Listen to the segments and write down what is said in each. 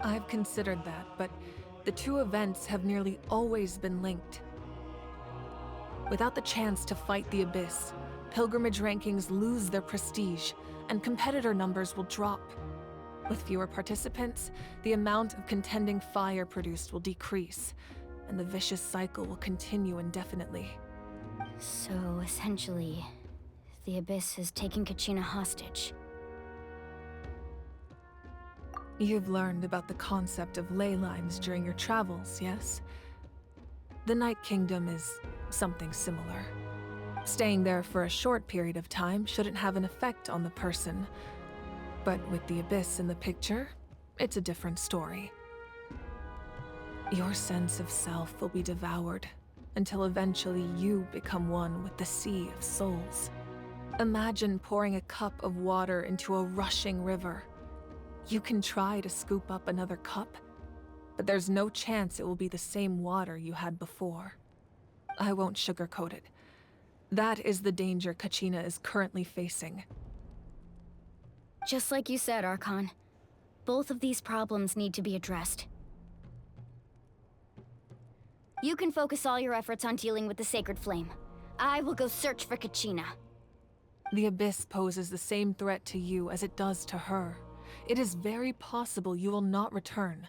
I've considered that, but the two events have nearly always been linked. Without the chance to fight the Abyss, pilgrimage rankings lose their prestige, and competitor numbers will drop. With fewer participants, the amount of contending fire produced will decrease, and the vicious cycle will continue indefinitely. So, essentially, the Abyss is taking Kachina hostage. You've learned about the concept of ley lines during your travels, yes? The Night Kingdom is something similar. Staying there for a short period of time shouldn't have an effect on the person. But with the Abyss in the picture, it's a different story. Your sense of self will be devoured until eventually you become one with the Sea of Souls. Imagine pouring a cup of water into a rushing river. You can try to scoop up another cup, but there's no chance it will be the same water you had before. I won't sugarcoat it. That is the danger Kachina is currently facing. Just like you said, Archon. Both of these problems need to be addressed. You can focus all your efforts on dealing with the Sacred Flame. I will go search for Kachina. The Abyss poses the same threat to you as it does to her. It is very possible you will not return.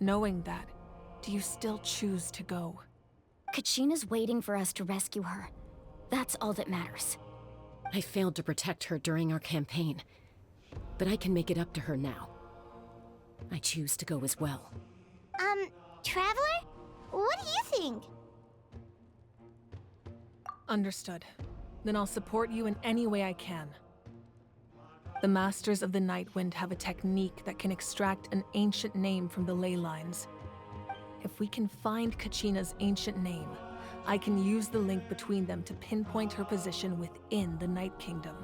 Knowing that, do you still choose to go? Kachina's waiting for us to rescue her. That's all that matters. I failed to protect her during our campaign, but I can make it up to her now. I choose to go as well. Traveler? What do you think? Understood. Then I'll support you in any way I can. The Masters of the Nightwind have a technique that can extract an ancient name from the ley lines. If we can find Kachina's ancient name, I can use the link between them to pinpoint her position within the Night Kingdom.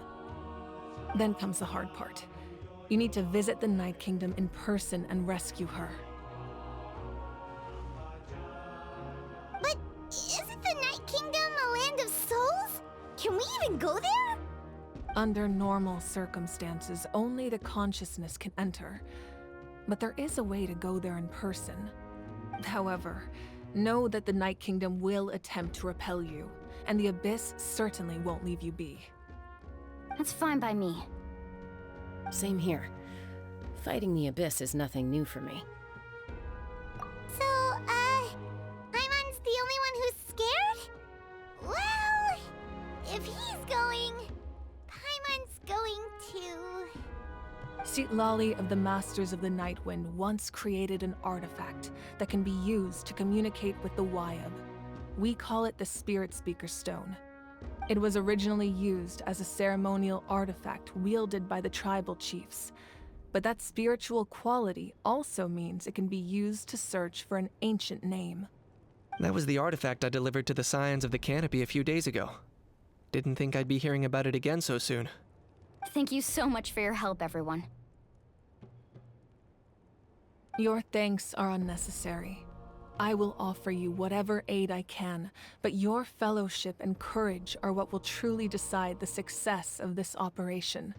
Then comes the hard part. You need to visit the Night Kingdom in person and rescue her. But isn't the Night Kingdom a land of souls? Can we even go there? Under normal circumstances, only the consciousness can enter. But there is a way to go there in person. However, know that the Night Kingdom will attempt to repel you, and the Abyss certainly won't leave you be. That's fine by me. Same here. Fighting the Abyss is nothing new for me. So, Paimon's the only one who's scared? Well, if he's going, Paimon's going too. Citlali of the Masters of the Nightwind once created an artifact that can be used to communicate with the Wyab. We call it the Spirit Speaker Stone. It was originally used as a ceremonial artifact wielded by the tribal chiefs, but that spiritual quality also means it can be used to search for an ancient name. That was the artifact I delivered to the Scions of the Canopy a few days ago. Didn't think I'd be hearing about it again so soon. Thank you so much for your help, everyone. Your thanks are unnecessary. I will offer you whatever aid I can, but your fellowship and courage are what will truly decide the success of this operation.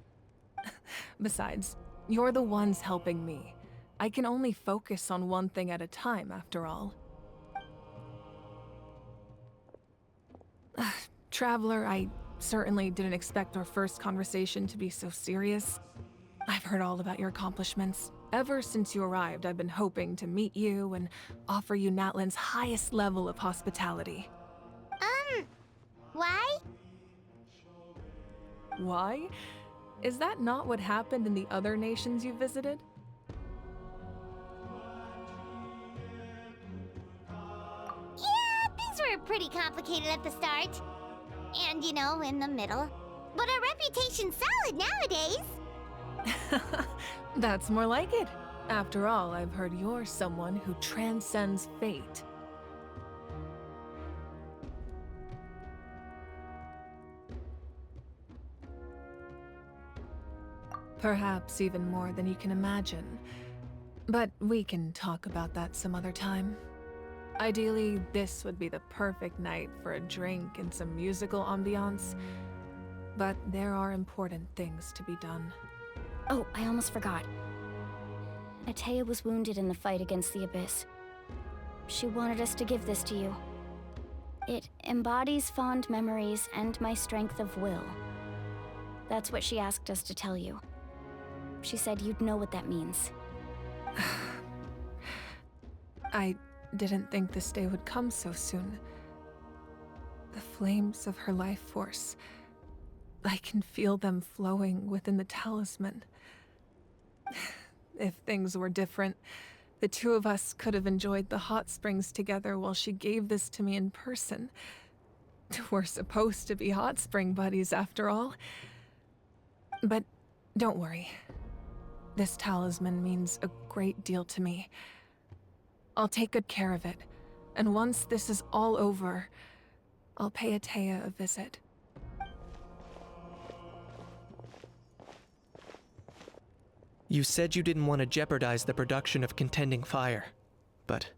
Besides, you're the ones helping me. I can only focus on one thing at a time, after all. Traveler, I certainly didn't expect our first conversation to be so serious. I've heard all about your accomplishments. Ever since you arrived, I've been hoping to meet you and offer you Natlan's highest level of hospitality. Why? Why? Is that not what happened in the other nations you visited? Yeah, things were pretty complicated at the start. And, in the middle. But our reputation's solid nowadays. That's more like it. After all, I've heard you're someone who transcends fate. Perhaps even more than you can imagine. But we can talk about that some other time. Ideally, this would be the perfect night for a drink and some musical ambiance. But there are important things to be done. Oh, I almost forgot. Atea was wounded in the fight against the Abyss. She wanted us to give this to you. It embodies fond memories and my strength of will. That's what she asked us to tell you. She said you'd know what that means. I didn't think this day would come so soon. The flames of her life force. I can feel them flowing within the talisman. If things were different, the two of us could have enjoyed the hot springs together while she gave this to me in person. We're supposed to be hot spring buddies after all. But don't worry. This talisman means a great deal to me. I'll take good care of it, and once this is all over, I'll pay Atea a visit. You said you didn't want to jeopardize the production of Contending Fire, but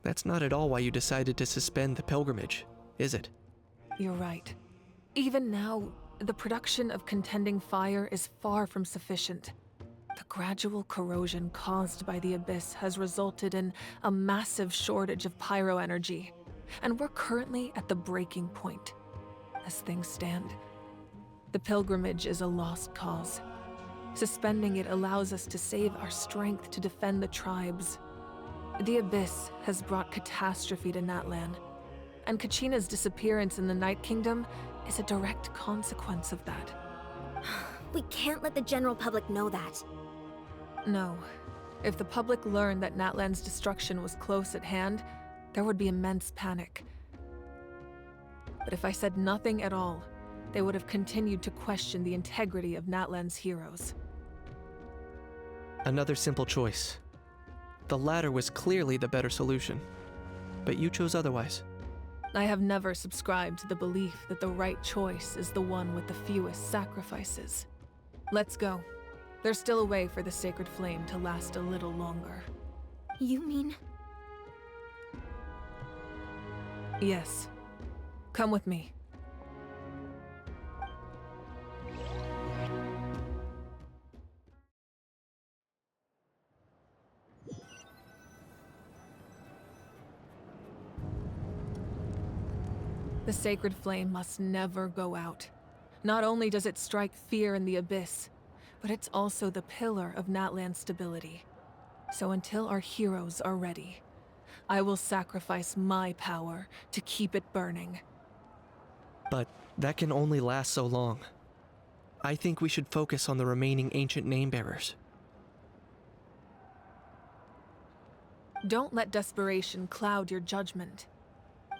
that's not at all why you decided to suspend the pilgrimage, is it? You're right. Even now, the production of Contending Fire is far from sufficient. The gradual corrosion caused by the Abyss has resulted in a massive shortage of pyro energy, and we're currently at the breaking point. As things stand, the pilgrimage is a lost cause. Suspending it allows us to save our strength to defend the tribes. The Abyss has brought catastrophe to Natlan, and Kachina's disappearance in the Night Kingdom is a direct consequence of that. We can't let the general public know that. No. If the public learned that Natlan's destruction was close at hand, there would be immense panic. But if I said nothing at all, they would have continued to question the integrity of Natlan's heroes. Another simple choice. The latter was clearly the better solution, but you chose otherwise. I have never subscribed to the belief that the right choice is the one with the fewest sacrifices. Let's go. There's still a way for the sacred flame to last a little longer. You mean? Yes. Come with me. The sacred flame must never go out. Not only does it strike fear in the Abyss, but it's also the pillar of Natlan's stability. So until our heroes are ready, I will sacrifice my power to keep it burning. But that can only last so long. I think we should focus on the remaining ancient name-bearers. Don't let desperation cloud your judgment.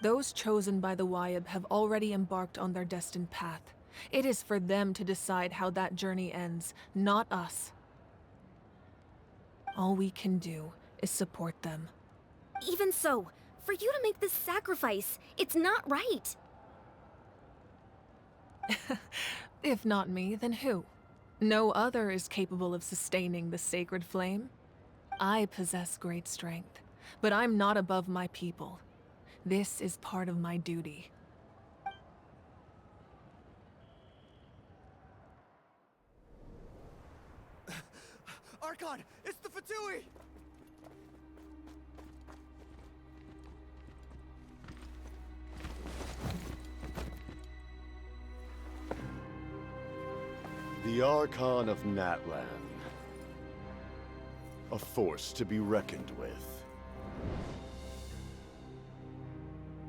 Those chosen by the Wyeb have already embarked on their destined path. It is for them to decide how that journey ends, not us. All we can do is support them. Even so, for you to make this sacrifice, it's not right. If not me, then who? No other is capable of sustaining the sacred flame. I possess great strength, but I'm not above my people. This is part of my duty. Archon, it's the Fatui! The Archon of Natlan. A force to be reckoned with.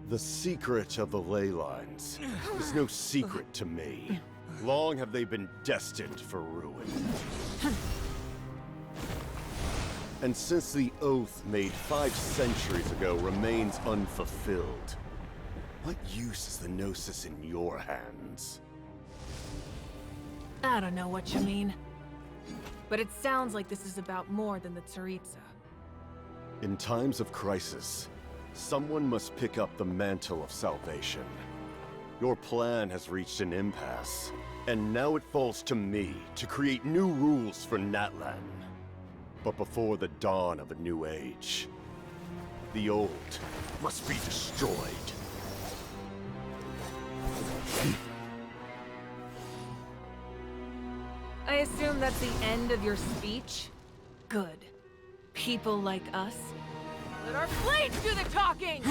The secret of the ley lines is no secret to me. Long have they been destined for ruin. And since the oath made 5 centuries ago remains unfulfilled, what use is the Gnosis in your hands? I don't know what you mean. But it sounds like this is about more than the Tsaritsa. In times of crisis, someone must pick up the mantle of salvation. Your plan has reached an impasse, and now it falls to me to create new rules for Natlan. But before the dawn of a new age, the old must be destroyed. I assume that's the end of your speech? Good. People like us. Let our blades do the talking!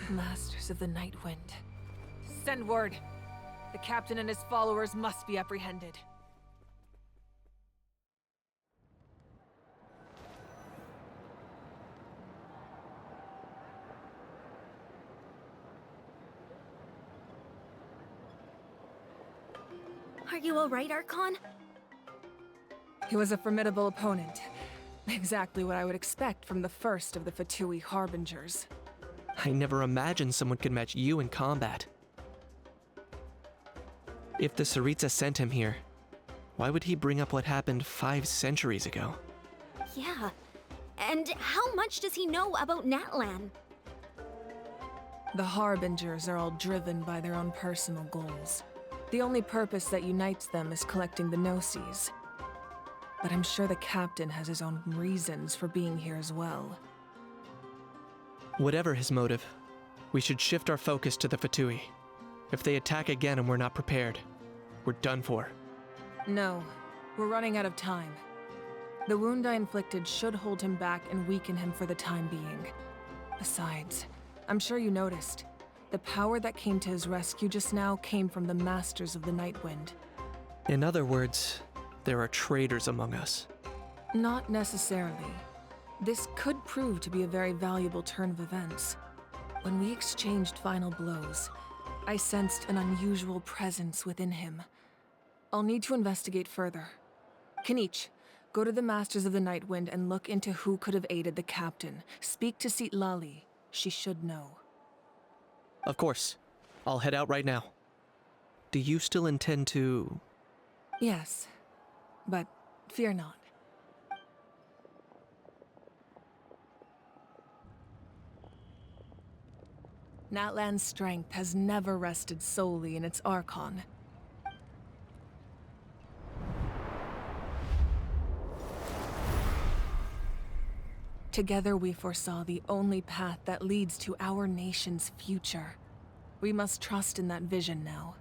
Masters of the Night Wind. Send word. The captain and his followers must be apprehended. Are you alright, Archon? He was a formidable opponent. Exactly what I would expect from the first of the Fatui Harbingers. I never imagined someone could match you in combat. If the Tsaritsa sent him here, why would he bring up what happened 5 centuries ago? Yeah. And how much does he know about Natlan? The Harbingers are all driven by their own personal goals. The only purpose that unites them is collecting the Gnosis. But I'm sure the captain has his own reasons for being here as well. Whatever his motive, we should shift our focus to the Fatui. If they attack again and we're not prepared, we're done for. No, we're running out of time. The wound I inflicted should hold him back and weaken him for the time being. Besides, I'm sure you noticed, the power that came to his rescue just now came from the Masters of the Night Wind. In other words, there are traitors among us. Not necessarily. This could prove to be a very valuable turn of events. When we exchanged final blows, I sensed an unusual presence within him. I'll need to investigate further. Kanich, go to the Masters of the Night Wind and look into who could have aided the captain. Speak to Sitlali. She should know. Of course. I'll head out right now. Do you still intend to... Yes, but fear not. Natlan's strength has never rested solely in its Archon. Together we foresaw the only path that leads to our nation's future. We must trust in that vision now.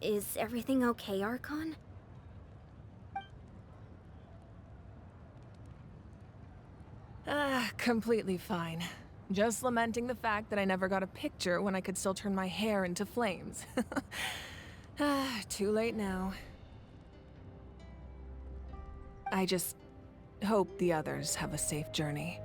Is everything okay, Archon? Completely fine. Just lamenting the fact that I never got a picture when I could still turn my hair into flames. Too late now. I just hope the others have a safe journey.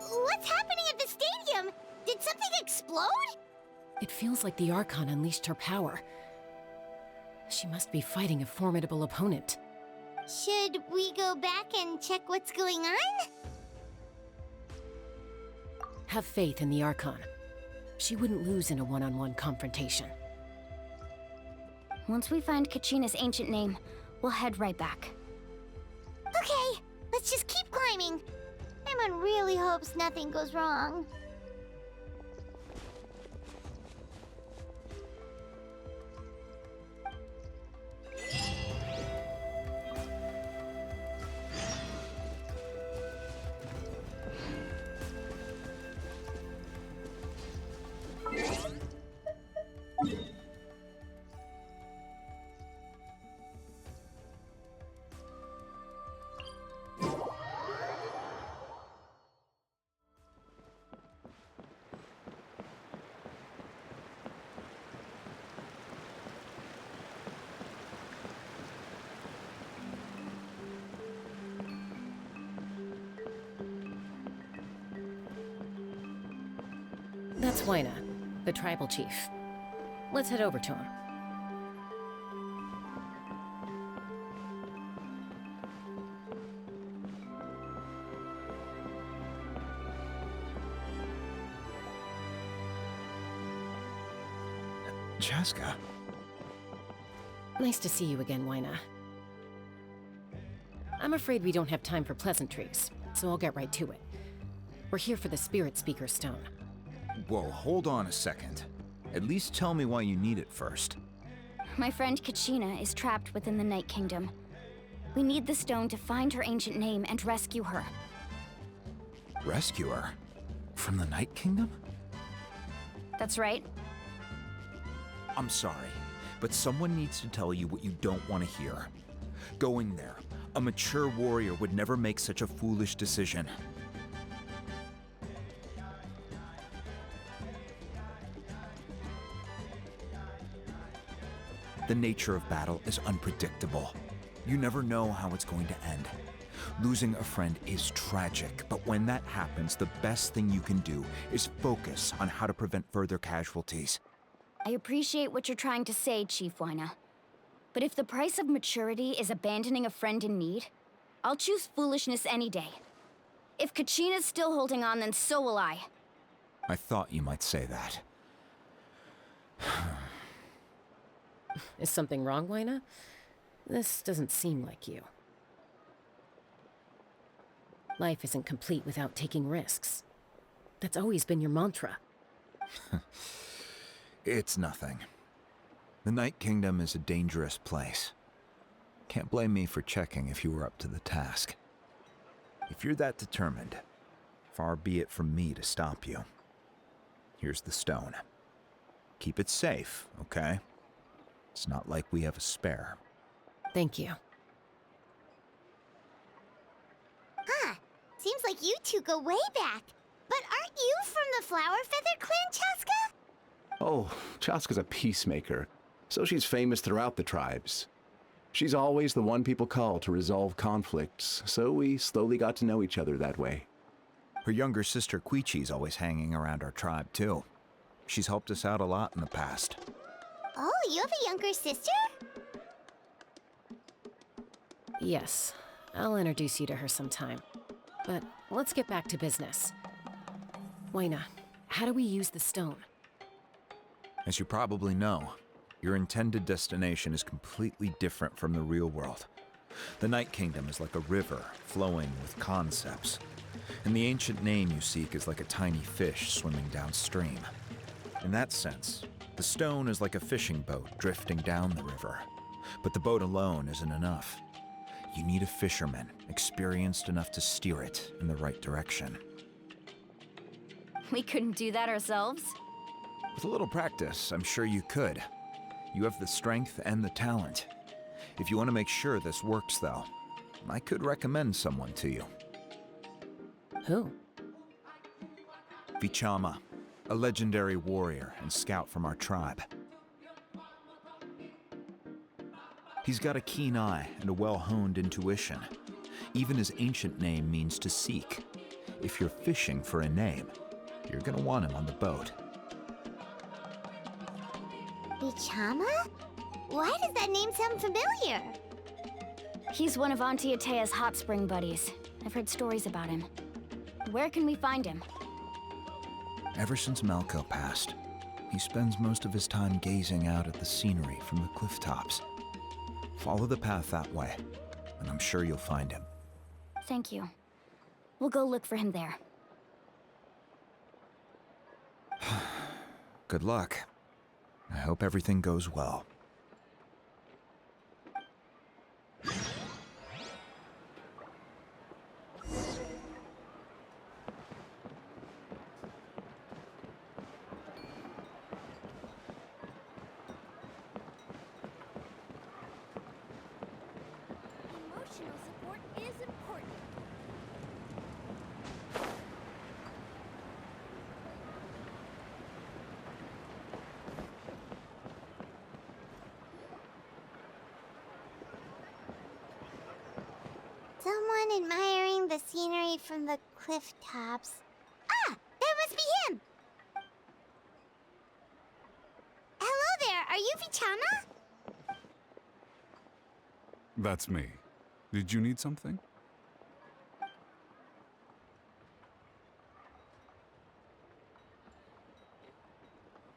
What's happening at the stadium? Did something explode? It feels like the Archon unleashed her power. She must be fighting a formidable opponent. Should we go back and check what's going on? Have faith in the Archon. She wouldn't lose in a one-on-one confrontation. Once we find Kachina's ancient name, we'll head right back. Okay, let's just keep climbing. Emon really hopes nothing goes wrong. That's Waina, the tribal chief. Let's head over to him. Chaska. Nice to see you again, Waina. I'm afraid we don't have time for pleasantries, so I'll get right to it. We're here for the Spirit Speaker Stone. Whoa, hold on a second. At least tell me why you need it first. My friend Kachina is trapped within the Night Kingdom. We need the stone to find her ancient name and rescue her. Rescue her? From the Night Kingdom? That's right. I'm sorry, but someone needs to tell you what you don't want to hear. Going there, a mature warrior would never make such a foolish decision. The nature of battle is unpredictable. You never know how it's going to end. Losing a friend is tragic, but when that happens, the best thing you can do is focus on how to prevent further casualties. I appreciate what you're trying to say, Chief Waina. But if the price of maturity is abandoning a friend in need, I'll choose foolishness any day. If Kachina's still holding on, then so will I. I thought you might say that. Is something wrong, Waina? This doesn't seem like you. Life isn't complete without taking risks. That's always been your mantra. It's nothing. The Night Kingdom is a dangerous place. Can't blame me for checking if you were up to the task. If you're that determined, far be it from me to stop you. Here's the stone. Keep it safe, okay? It's not like we have a spare. Thank you. Huh. Seems like you two go way back. But aren't you from the Flower Feather Clan, Chaska? Oh, Chaska's a peacemaker, so she's famous throughout the tribes. She's always the one people call to resolve conflicts, so we slowly got to know each other that way. Her younger sister Quichi's always hanging around our tribe, too. She's helped us out a lot in the past. Oh, you have a younger sister? Yes, I'll introduce you to her sometime. But let's get back to business. Waina, how do we use the stone? As you probably know, your intended destination is completely different from the real world. The Night Kingdom is like a river flowing with concepts, and the ancient name you seek is like a tiny fish swimming downstream. In that sense, the stone is like a fishing boat drifting down the river, But the boat alone isn't enough. You need a fisherman, experienced enough to steer it in the right direction. We couldn't do that ourselves? With a little practice, I'm sure you could. You have the strength and the talent. If you want to make sure this works, though, I could recommend someone to you. Who? Vichama, a legendary warrior and scout from our tribe. He's got a keen eye and a well-honed intuition. Even his ancient name means to seek. If you're fishing for a name, you're gonna want him on the boat. Bichama? Why does that name sound familiar? He's one of Auntie Atea's hot spring buddies. I've heard stories about him. Where can we find him? Ever since Malco passed, he spends most of his time gazing out at the scenery from the cliff tops. Follow the path that way, and I'm sure you'll find him. Thank you. We'll go look for him there. Good luck. I hope everything goes well. Emotional support is important. Someone admiring the scenery from the cliff tops. Ah! That must be him! Hello there, are you Vichama? That's me. Did you need something?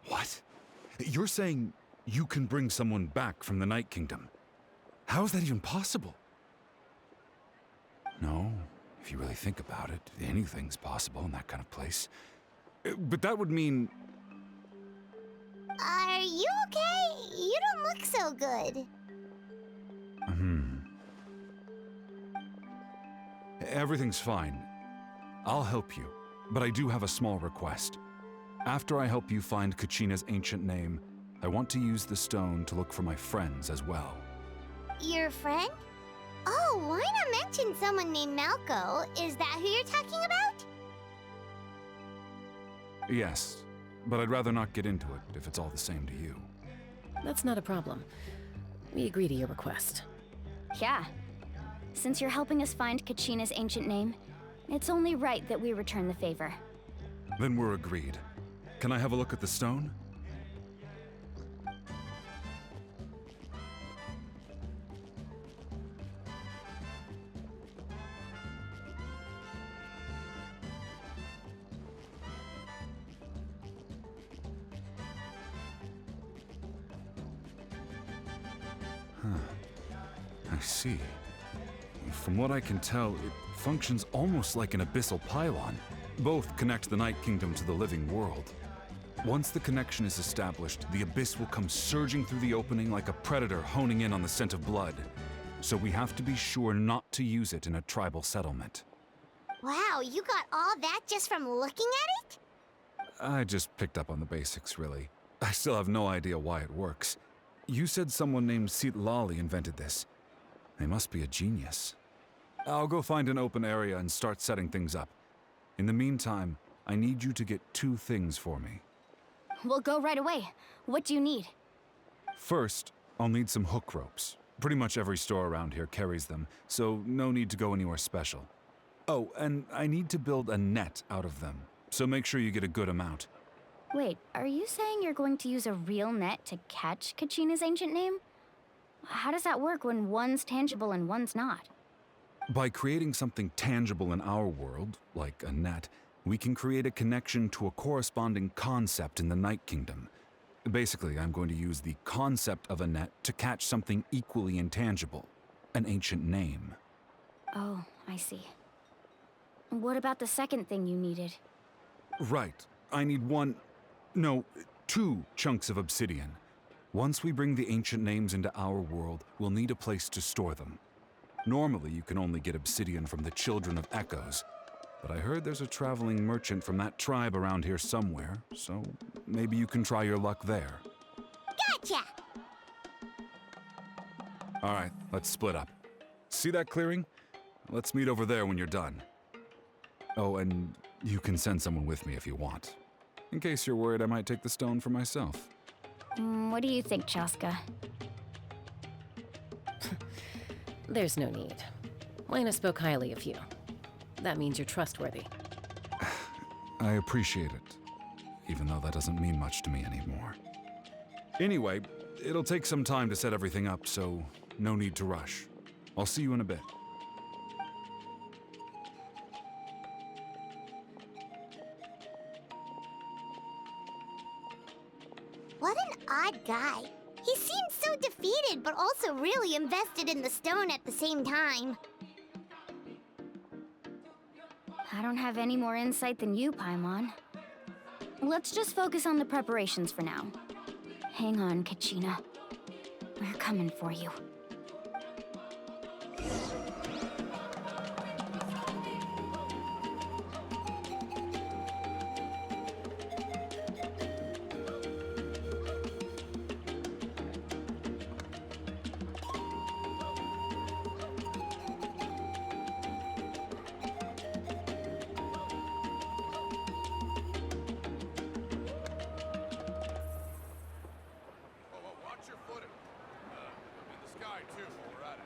What? You're saying you can bring someone back from the Night Kingdom? How is that even possible? No, if you really think about it, anything's possible in that kind of place. But that would mean... Are you okay? You don't look so good. Everything's fine. I'll help you, but I do have a small request. After I help you find Kachina's ancient name, I want to use the stone to look for my friends as well. Your friend? Oh, why not mention someone named Malco? Is that who you're talking about? Yes, but I'd rather not get into it if it's all the same to you. That's not a problem. We agree to your request. Yeah. Since you're helping us find Kachina's ancient name, it's only right that we return the favor. Then we're agreed. Can I have a look at the stone? I see. From what I can tell, it functions almost like an abyssal pylon. Both connect the Night Kingdom to the living world. Once the connection is established, the abyss will come surging through the opening like a predator honing in on the scent of blood. So we have to be sure not to use it in a tribal settlement. Wow, you got all that just from looking at it? I just picked up on the basics, really. I still have no idea why it works. You said someone named Lali invented this. They must be a genius. I'll go find an open area and start setting things up. In the meantime, I need you to get 2 things for me. We'll go right away. What do you need? First, I'll need some hook ropes. Pretty much every store around here carries them, so no need to go anywhere special. Oh, and I need to build a net out of them, so make sure you get a good amount. Wait, are you saying you're going to use a real net to catch Kachina's ancient name? How does that work when one's tangible and one's not? By creating something tangible in our world, like a net, we can create a connection to a corresponding concept in the Night Kingdom. Basically, I'm going to use the concept of a net to catch something equally intangible, an ancient name. Oh, I see. What about the second thing you needed? Right. I need 2 chunks of obsidian. Once we bring the ancient names into our world, we'll need a place to store them. Normally, you can only get obsidian from the Children of Echoes, but I heard there's a traveling merchant from that tribe around here somewhere, so maybe you can try your luck there. Gotcha! All right, let's split up. See that clearing? Let's meet over there when you're done. Oh, and you can send someone with me if you want, in case you're worried I might take the stone for myself. What do you think, Chaska? There's no need. Lena spoke highly of you. That means you're trustworthy. I appreciate it, even though that doesn't mean much to me anymore. Anyway, it'll take some time to set everything up, so no need to rush. I'll see you in a bit. What an odd guy. He seems so defeated, but also really invested in the stone at the same time. I don't have any more insight than you, Paimon. Let's just focus on the preparations for now. Hang on, Kachina. We're coming for you. Watch your footing. In the sky, too, while we're at it.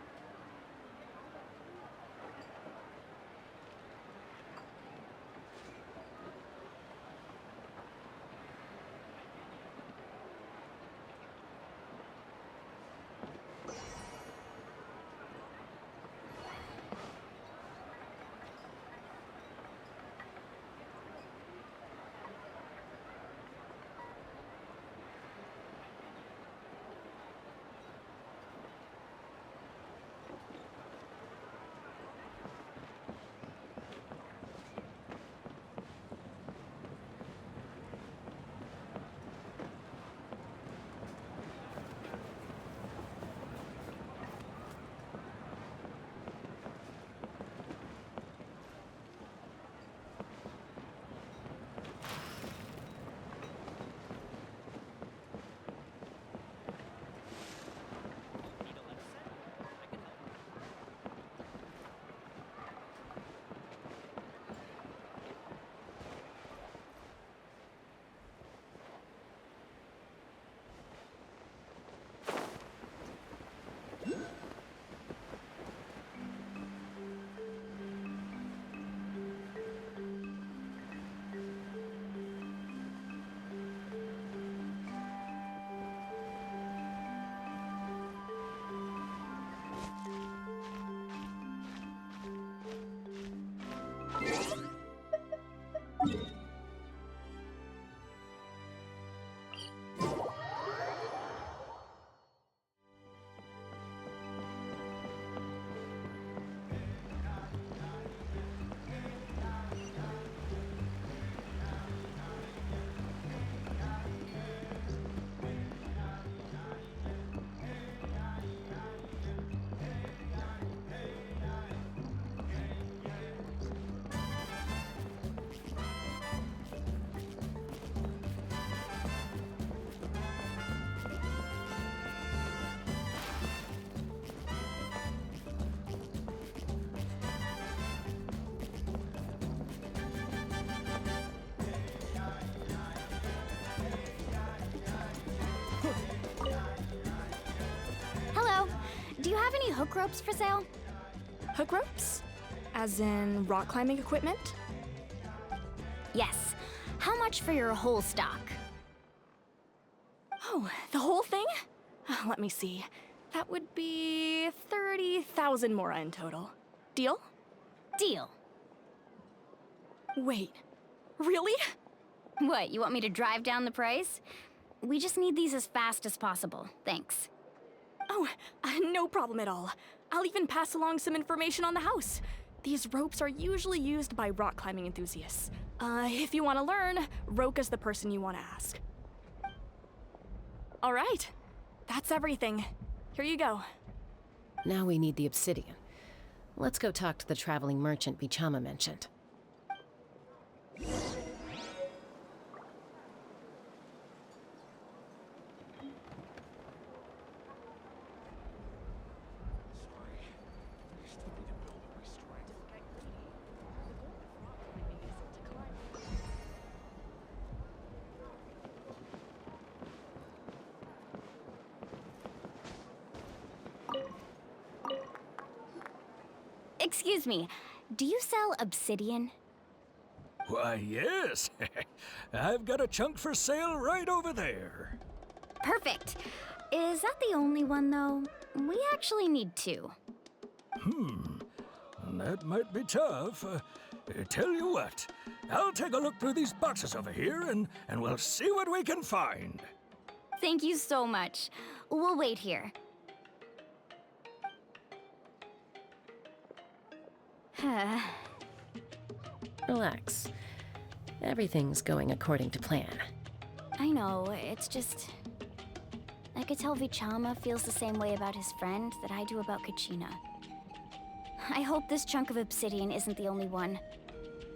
Do you have any hook ropes for sale? Hook ropes? As in rock climbing equipment? Yes. How much for your whole stock? Oh, the whole thing? Let me see. That would be 30,000 mora in total. Deal? Deal. Wait, really? What, you want me to drive down the price? We just need these as fast as possible. Thanks. Oh, no problem at all. I'll even pass along some information on the house. These ropes are usually used by rock climbing enthusiasts. If you want to learn, Roka's the person you want to ask. All right, That's everything. Here you go. Now we need the obsidian. Let's go talk to the traveling merchant Bichama mentioned. Excuse me, do you sell obsidian? Why, yes. I've got a chunk for sale right over there. Perfect. Is that the only one, though? We actually need two. That might be tough. Tell you what, I'll take a look through these boxes over here and we'll see what we can find. Thank you so much. We'll wait here. Relax. Everything's going according to plan. I know, it's just... I could tell Vichama feels the same way about his friend that I do about Kachina. I hope this chunk of obsidian isn't the only one.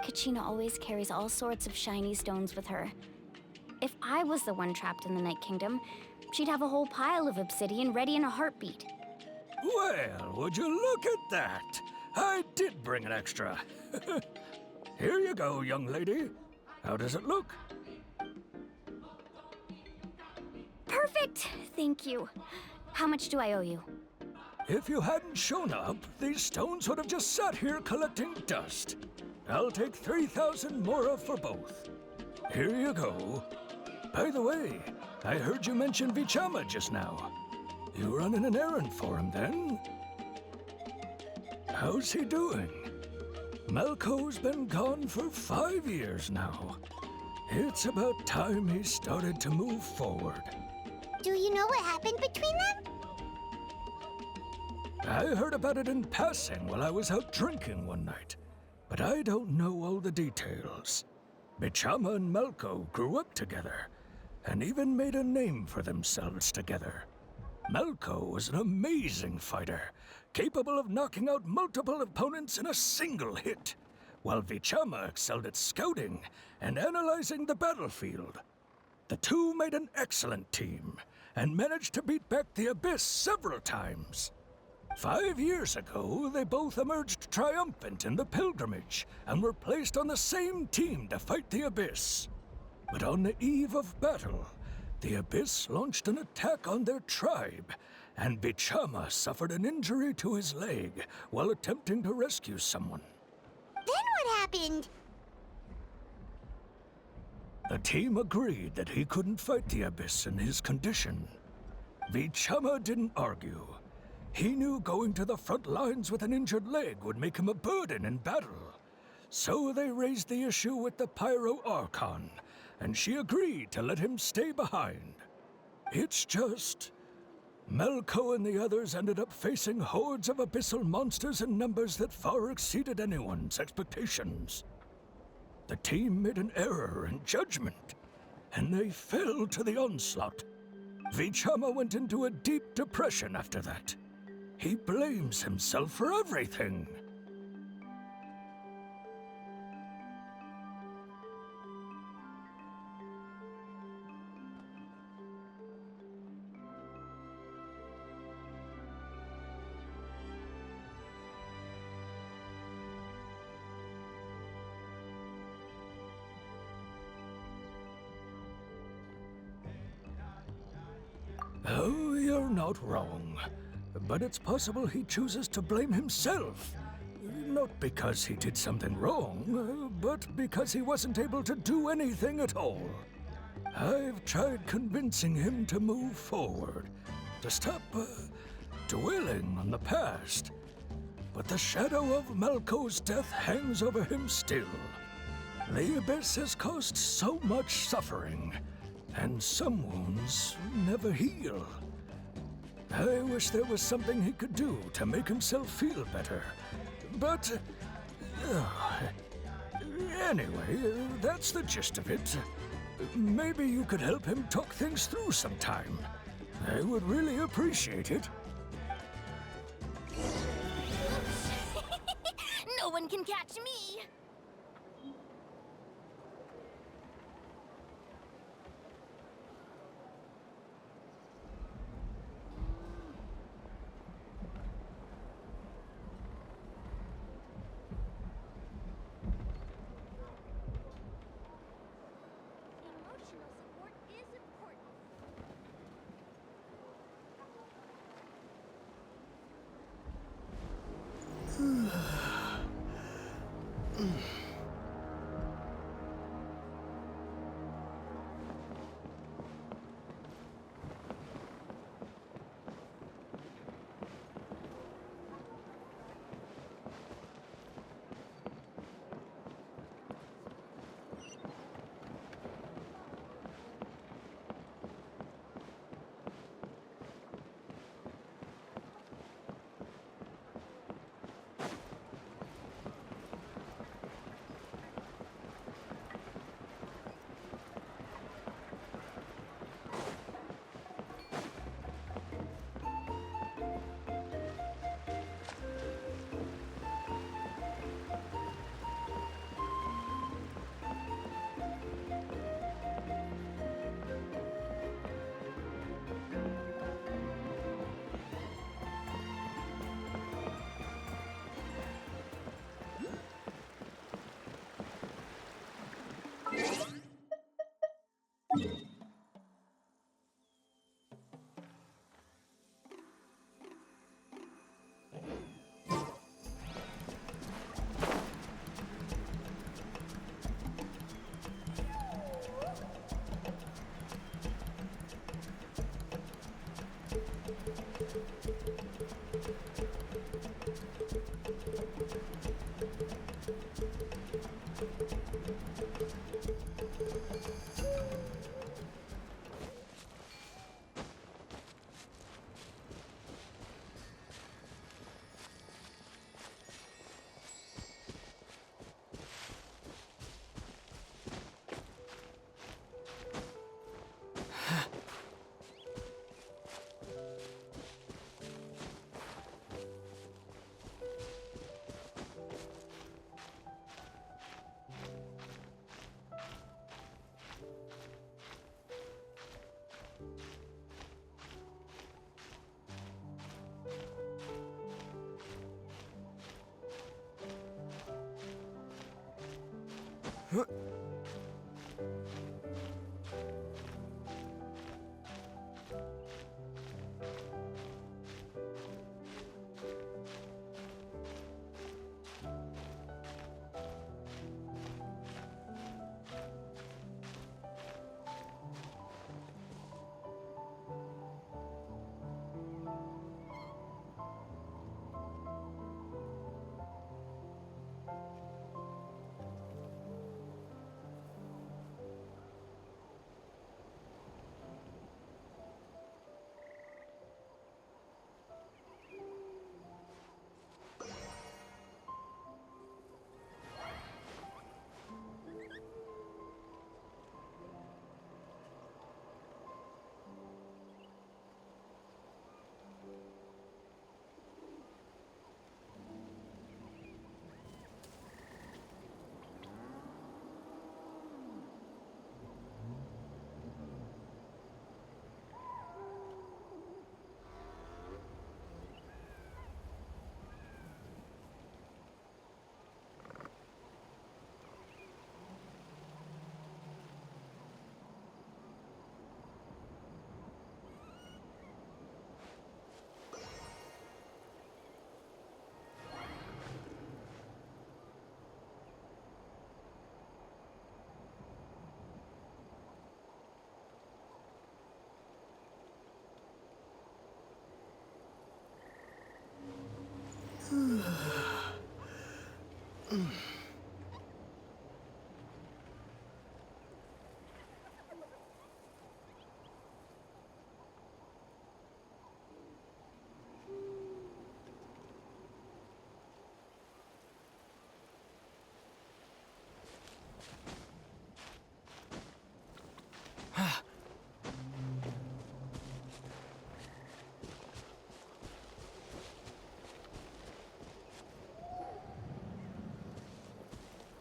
Kachina always carries all sorts of shiny stones with her. If I was the one trapped in the Night Kingdom, she'd have a whole pile of obsidian ready in a heartbeat. Well, would you look at that? I did bring an extra. Here you go, young lady. How does it look? Perfect! Thank you. How much do I owe you? If you hadn't shown up, these stones would have just sat here collecting dust. I'll take 3,000 mora for both. Here you go. By the way, I heard you mention Vichama just now. You running an errand for him, then? How's he doing? Malco's been gone for 5 years now. It's about time he started to move forward. Do you know what happened between them? I heard about it in passing while I was out drinking one night, but I don't know all the details. Bichama and Malco grew up together, and even made a name for themselves together. Malco was an amazing fighter, capable of knocking out multiple opponents in a single hit, while Vichama excelled at scouting and analyzing the battlefield. The two made an excellent team, and managed to beat back the Abyss several times. 5 years ago, they both emerged triumphant in the pilgrimage, and were placed on the same team to fight the Abyss. But on the eve of battle, the Abyss launched an attack on their tribe, and Bichama suffered an injury to his leg while attempting to rescue someone. Then what happened? The team agreed that he couldn't fight the Abyss in his condition. Vichama didn't argue. He knew going to the front lines with an injured leg would make him a burden in battle. So they raised the issue with the Pyro Archon, and she agreed to let him stay behind. It's just... Malco and the others ended up facing hordes of abyssal monsters in numbers that far exceeded anyone's expectations. The team made an error in judgment, and they fell to the onslaught. Vichama went into a deep depression after that. He blames himself for everything. Oh, you're not wrong. But it's possible he chooses to blame himself. Not because he did something wrong, but because he wasn't able to do anything at all. I've tried convincing him to move forward, to stop dwelling on the past. But the shadow of Malco's death hangs over him still. The Abyss has caused so much suffering, and some wounds never heal. I wish there was something he could do to make himself feel better. But... anyway, that's the gist of it. Maybe you could help him talk things through sometime. They would really appreciate it. No one can catch me! Emotional support is important.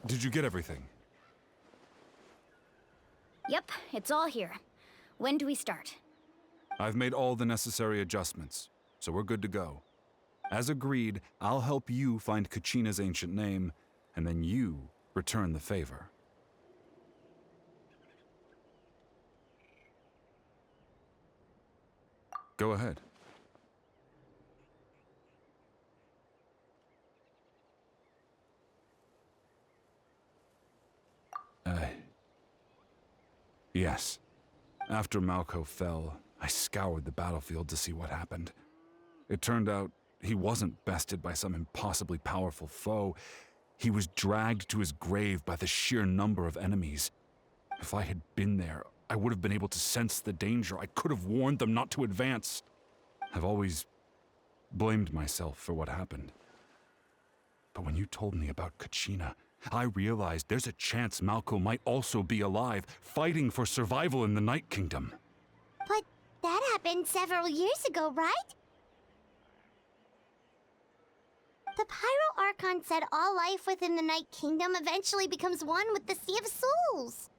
Did you get everything? Yep, it's all here. When do we start? I've made all the necessary adjustments, so we're good to go. As agreed, I'll help you find Kachina's ancient name, and then you return the favor. Go ahead. Yes. After Malco fell, I scoured the battlefield to see what happened. It turned out he wasn't bested by some impossibly powerful foe. He was dragged to his grave by the sheer number of enemies. If I had been there, I would have been able to sense the danger. I could have warned them not to advance. I've always blamed myself for what happened. But when you told me about Kachina, I realized there's a chance Malco might also be alive, fighting for survival in the Night Kingdom. But that happened several years ago, right? The Pyro Archon said all life within the Night Kingdom eventually becomes one with the Sea of Souls.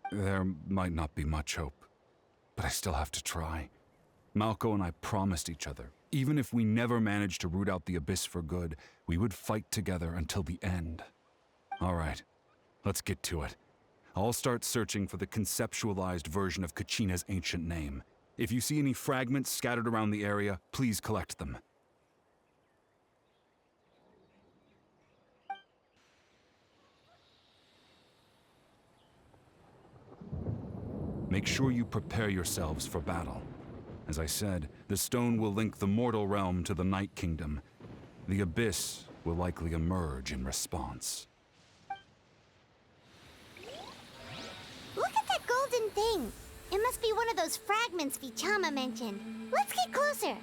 There might not be much hope, but I still have to try. Malco and I promised each other, even if we never managed to root out the Abyss for good, we would fight together until the end. All right, let's get to it. I'll start searching for the conceptualized version of Kachina's ancient name. If you see any fragments scattered around the area, please collect them. Make sure you prepare yourselves for battle. As I said, the stone will link the mortal realm to the Night Kingdom. The Abyss will likely emerge in response. Look at that golden thing. It must be one of those fragments Vichama mentioned. Let's get closer.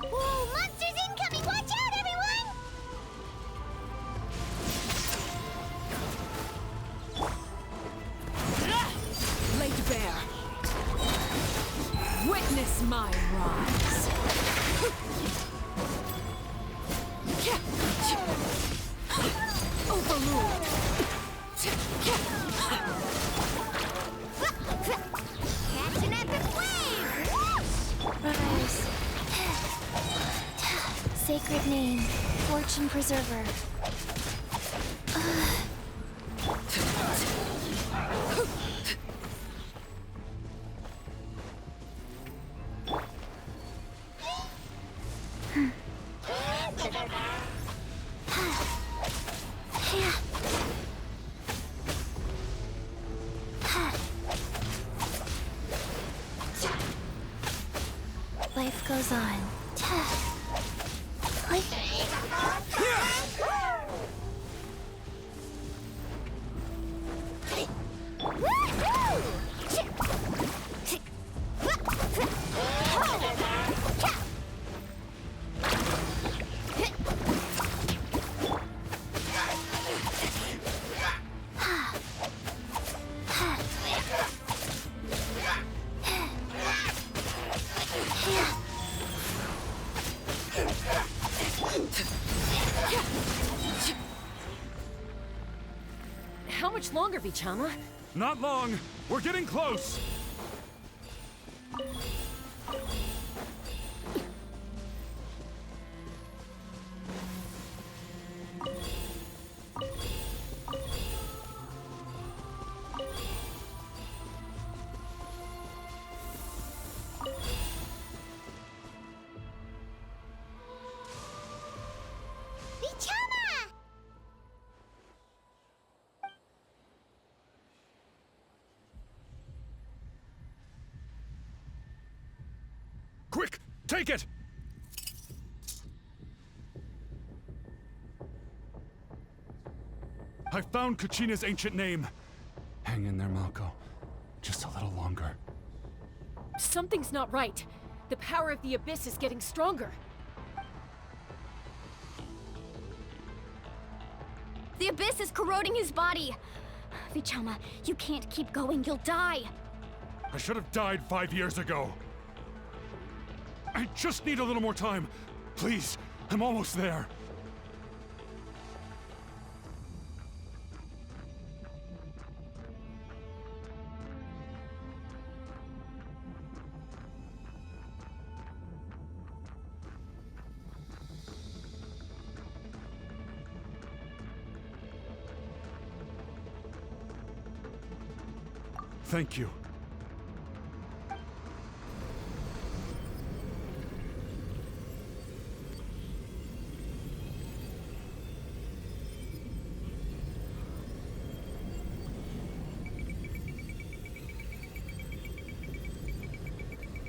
Whoa, monsters incoming! Watch out, everyone! Laid bare. Witness my rise. Overruled. Catch an epic wave! Rise. Sacred name, Fortune Preserver. Life goes on. much longer, Vichama? Not long. We're getting close. Vichama! Quick, take it! I found Kachina's ancient name. Hang in there, Malko. Just a little longer. Something's not right. The power of the Abyss is getting stronger. The Abyss is corroding his body. Vichama, you can't keep going. You'll die. I should have died 5 years ago. I just need a little more time. Please, I'm almost there. Thank you.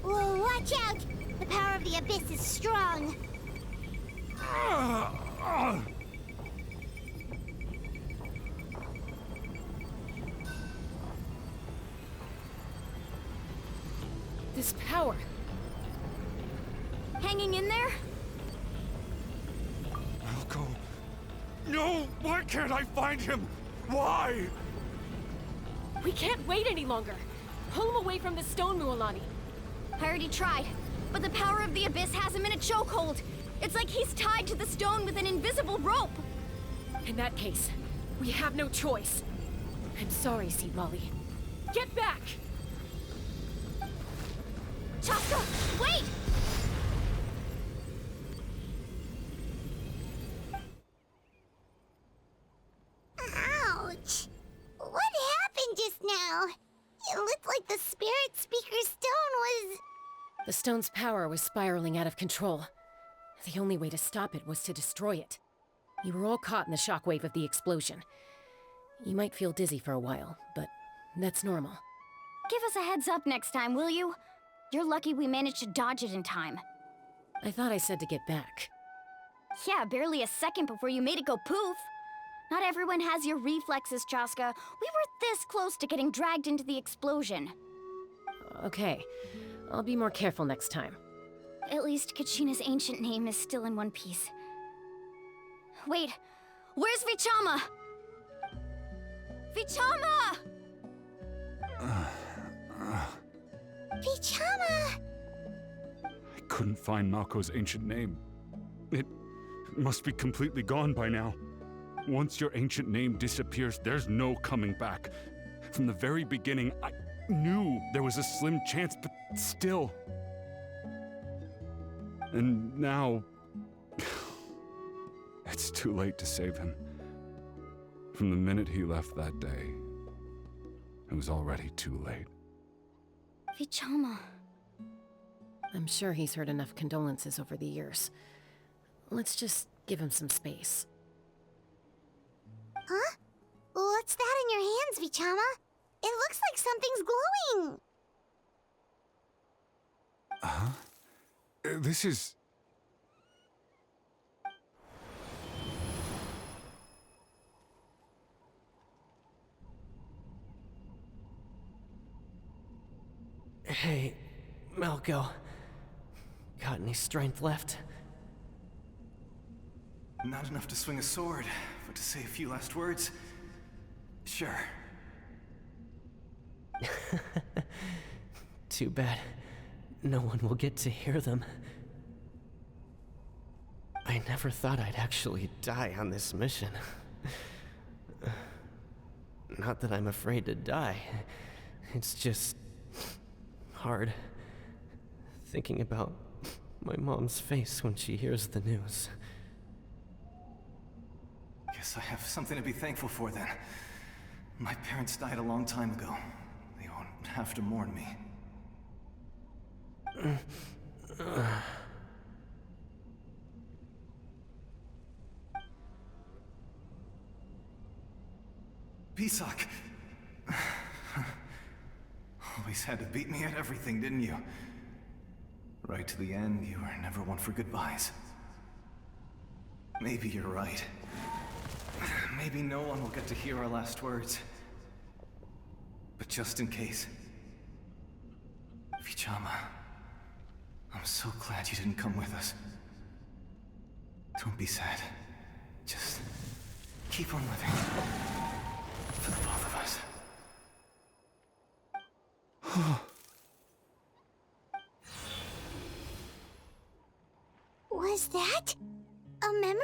Whoa, watch out! The power of the Abyss is strong. This power. Hanging in there? Malko. No! Why can't I find him? Why? We can't wait any longer. Pull him away from the stone, Mualani. I already tried, but the power of the Abyss has him in a chokehold. It's like he's tied to the stone with an invisible rope. In that case, we have no choice. I'm sorry, Seed Lolly. Get back! Chaska, wait! Ouch! What happened just now? It looked like the Spirit Speaker's stone was... The stone's power was spiraling out of control. The only way to stop it was to destroy it. You were all caught in the shockwave of the explosion. You might feel dizzy for a while, but that's normal. Give us a heads up next time, will you? You're lucky we managed to dodge it in time. I thought I said to get back. Yeah, barely a second before you made it go poof. Not everyone has your reflexes, Chaska. We were this close to getting dragged into the explosion. Okay, I'll be more careful next time. At least Kachina's ancient name is still in one piece. Wait, where's Vichama? Vichama! Vichama! I couldn't find Malko's ancient name. It must be completely gone by now. Once your ancient name disappears, there's no coming back. From the very beginning, I knew there was a slim chance, but still. And now... it's too late to save him. From the minute he left that day, it was already too late. Vichama. I'm sure he's heard enough condolences over the years. Let's just give him some space. Huh? What's that in your hands, Vichama? It looks like something's glowing. Huh? This is... Hey, Malko. Got any strength left? Not enough to swing a sword, but to say a few last words. Sure. Too bad. No one will get to hear them. I never thought I'd actually die on this mission. Not that I'm afraid to die. It's just hard thinking about my mom's face when she hears the news. Guess I have something to be thankful for then. My parents died a long time ago. They won't have to mourn me. Pisak! Always had to beat me at everything, didn't you? Right to the end, you were never one for goodbyes. Maybe you're right. Maybe no one will get to hear our last words. But just in case... Vichama, I'm so glad you didn't come with us. Don't be sad. Just keep on living. For the both of us. Was that a memory?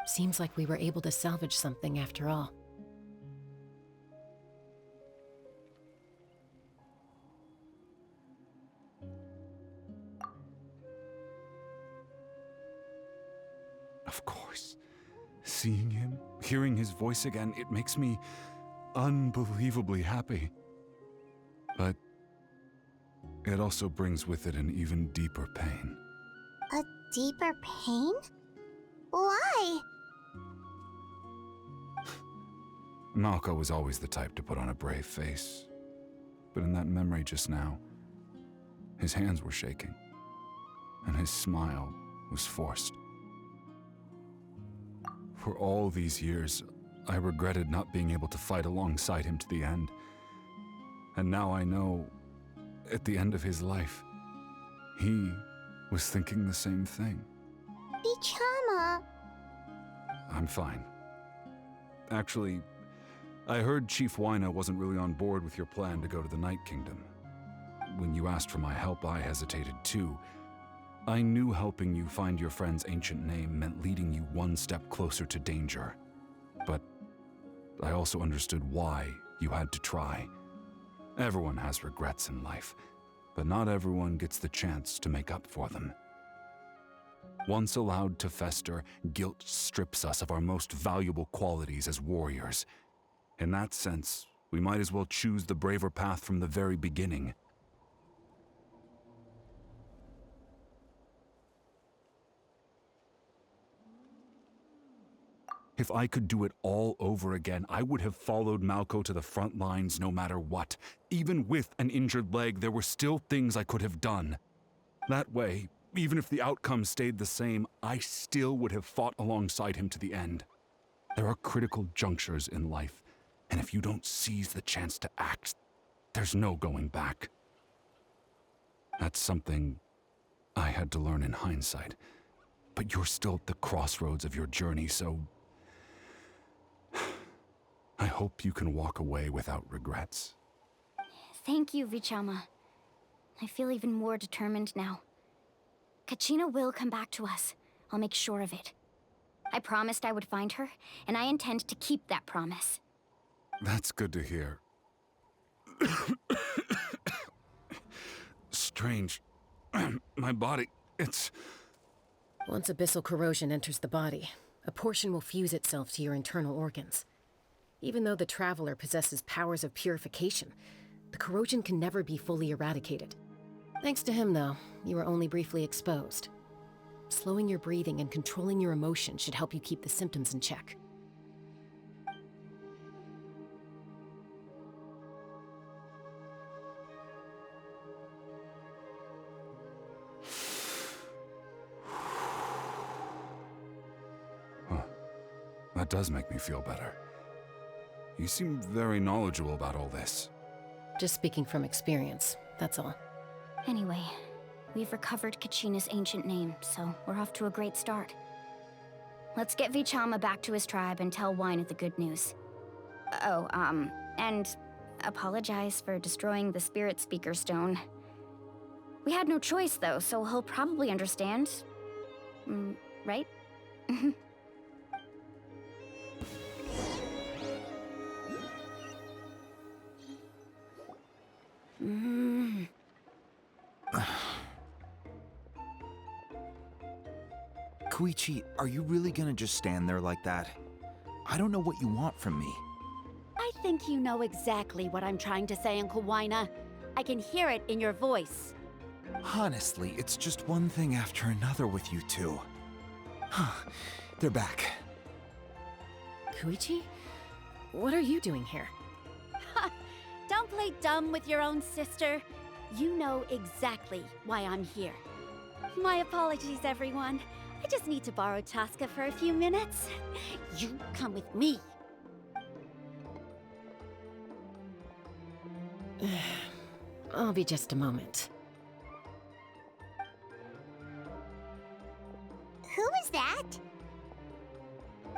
Seems like we were able to salvage something after all. Of course. Seeing him, hearing his voice again, it makes me unbelievably happy. But it also brings with it an even deeper pain. A deeper pain? Why? Malko was always the type to put on a brave face. But in that memory just now, his hands were shaking, and his smile was forced. For all these years, I regretted not being able to fight alongside him to the end. And now I know, at the end of his life, he was thinking the same thing. Vichama. I'm fine. Actually, I heard Chief Wyna wasn't really on board with your plan to go to the Night Kingdom. When you asked for my help, I hesitated too. I knew helping you find your friend's ancient name meant leading you one step closer to danger. But I also understood why you had to try. Everyone has regrets in life, but not everyone gets the chance to make up for them. Once allowed to fester, guilt strips us of our most valuable qualities as warriors. In that sense, we might as well choose the braver path from the very beginning. If I could do it all over again, I would have followed Malko to the front lines no matter what. Even with an injured leg, there were still things I could have done. That way, even if the outcome stayed the same, I still would have fought alongside him to the end. There are critical junctures in life, and if you don't seize the chance to act, there's no going back. That's something I had to learn in hindsight. But you're still at the crossroads of your journey, so I hope you can walk away without regrets. Thank you, Vichama. I feel even more determined now. Kachina will come back to us. I'll make sure of it. I promised I would find her, and I intend to keep that promise. That's good to hear. Strange. My body, it's... Once abyssal corrosion enters the body, a portion will fuse itself to your internal organs. Even though the Traveler possesses powers of purification, the corrosion can never be fully eradicated. Thanks to him, though, you were only briefly exposed. Slowing your breathing and controlling your emotions should help you keep the symptoms in check. That does make me feel better. You seem very knowledgeable about all this. Just speaking from experience, that's all. Anyway, we've recovered Kachina's ancient name, so we're off to a great start. Let's get Vichama back to his tribe and tell Wyna the good news. And apologize for destroying the Spirit Speaker Stone. We had no choice, though, so he'll probably understand. Right? Koichi, are you really gonna just stand there like that? I don't know what you want from me. I think you know exactly what I'm trying to say, Uncle Wina. I can hear it in your voice. Honestly, it's just one thing after another with you two. They're back. Koichi? What are you doing here? Ha! Don't play dumb with your own sister. You know exactly why I'm here. My apologies, everyone. I just need to borrow Chaska for a few minutes. You come with me. I'll be just a moment. Who is that?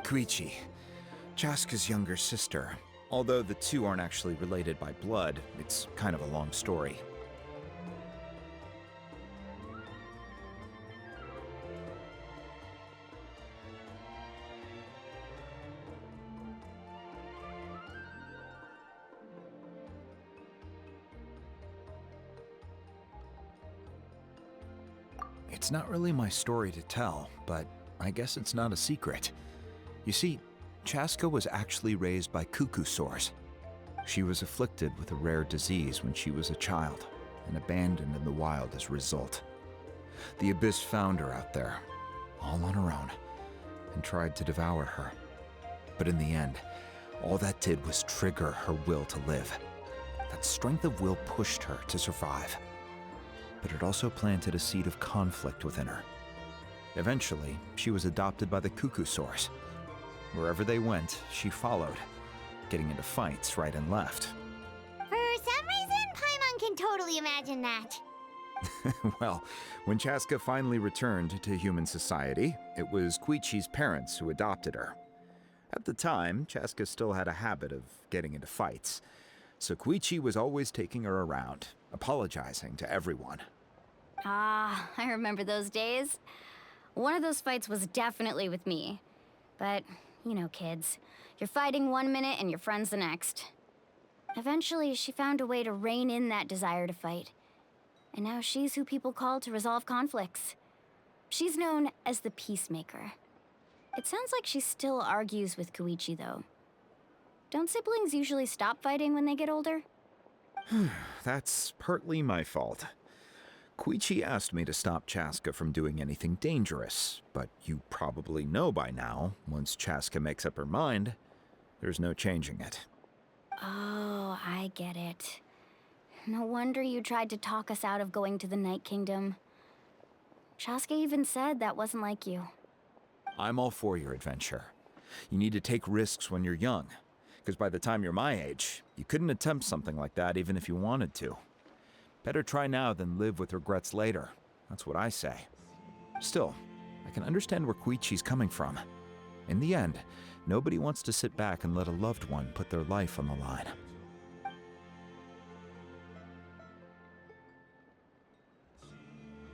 Koichi, Chaska's younger sister. Although the two aren't actually related by blood, it's kind of a long story. It's not really my story to tell, but I guess it's not a secret. You see, Chaska was actually raised by cuckoo sores. She was afflicted with a rare disease when she was a child and abandoned in the wild as a result. The Abyss found her out there, all on her own, and tried to devour her. But in the end, all that did was trigger her will to live. That strength of will pushed her to survive. But it also planted a seed of conflict within her. Eventually, she was adopted by the cuckoo sores. Wherever they went, she followed, getting into fights right and left. For some reason, Paimon can totally imagine that. Well, when Chaska finally returned to human society, it was Koichi's parents who adopted her. At the time, Chaska still had a habit of getting into fights, so Koichi was always taking her around, apologizing to everyone. Ah, I remember those days. One of those fights was definitely with me. But, you know, kids. You're fighting one minute and your friend's the next. Eventually, she found a way to rein in that desire to fight. And now she's who people call to resolve conflicts. She's known as the Peacemaker. It sounds like she still argues with Koichi, though. Don't siblings usually stop fighting when they get older? That's partly my fault. Koichi asked me to stop Chaska from doing anything dangerous, but you probably know by now, once Chaska makes up her mind, there's no changing it. Oh, I get it. No wonder you tried to talk us out of going to the Night Kingdom. Chaska even said that wasn't like you. I'm all for your adventure. You need to take risks when you're young, because by the time you're my age, you couldn't attempt something like that even if you wanted to. Better try now than live with regrets later. That's what I say. Still, I can understand where Koichi's coming from. In the end, nobody wants to sit back and let a loved one put their life on the line.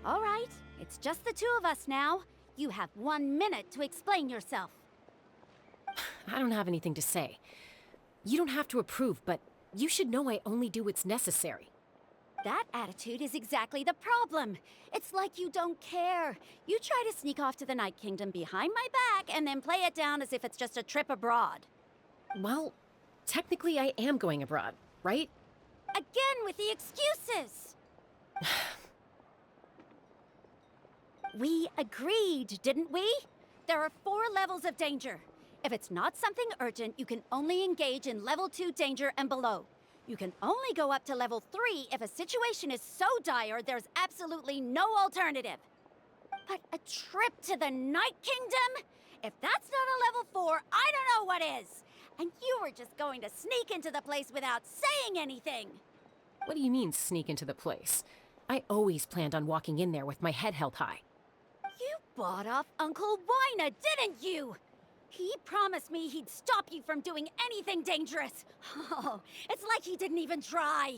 All right, it's just the two of us now. You have 1 minute to explain yourself. I don't have anything to say. You don't have to approve, but you should know I only do what's necessary. That attitude is exactly the problem. It's like you don't care. You try to sneak off to the Night Kingdom behind my back and then play it down as if it's just a trip abroad. Well, technically I am going abroad, right? Again with the excuses! We agreed, didn't we? There are 4 levels of danger. If it's not something urgent, you can only engage in level 2 danger and below. You can only go up to level 3 if a situation is so dire there's absolutely no alternative. But a trip to the Night Kingdom? If that's not a level 4, I don't know what is. And you were just going to sneak into the place without saying anything. What do you mean, sneak into the place? I always planned on walking in there with my head held high. You bought off Uncle Wina, didn't you? He promised me he'd stop you from doing anything dangerous. Oh, it's like he didn't even try.